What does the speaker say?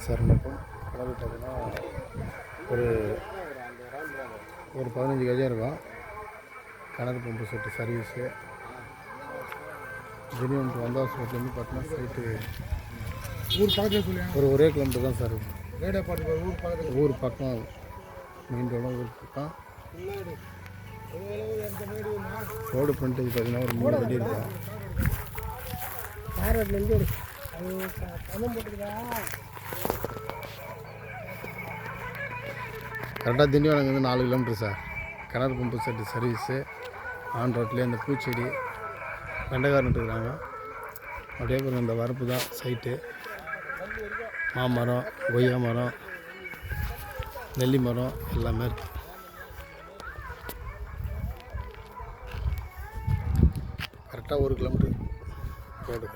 சரணக்கும் கிணறு பார்த்தீங்கன்னா ஒரு 15 கஜம் இருக்கும். கிணறு பம்பு செட்டு சர்வீஸு திடீர்னு வந்தாசுலேருந்து பார்த்தீங்கன்னா சைட்டு ஊர் பக்கத்தில் ஒரே கிலோமீட்டர் தான் சார் ஊர் பக்கம் மெயின் ரோடும் ஊர் பக்கம் ரோடு ஃப்ரண்ட்டுக்கு பார்த்தீங்கன்னா ஒரு 3 அடி இருக்கும். கரெக்டாக திண்டிவனங்கிறது 4 கிலோமீட்டர் சார். கிணறு பம்பு செட்டு சர்வீஸு ஆன் ரோட்லேயே அந்த பூச்செடி வெண்டைக்காரன் இருக்கிறாங்க. அப்படியே பாருங்க இந்த வரப்பு தான் சைட்டு. மாமரம், கொய்யா மரம், நெல்லி மரம் எல்லாமே இருக்குது. கரெக்டாக 1 கிலோமீட்டர் ரோடு.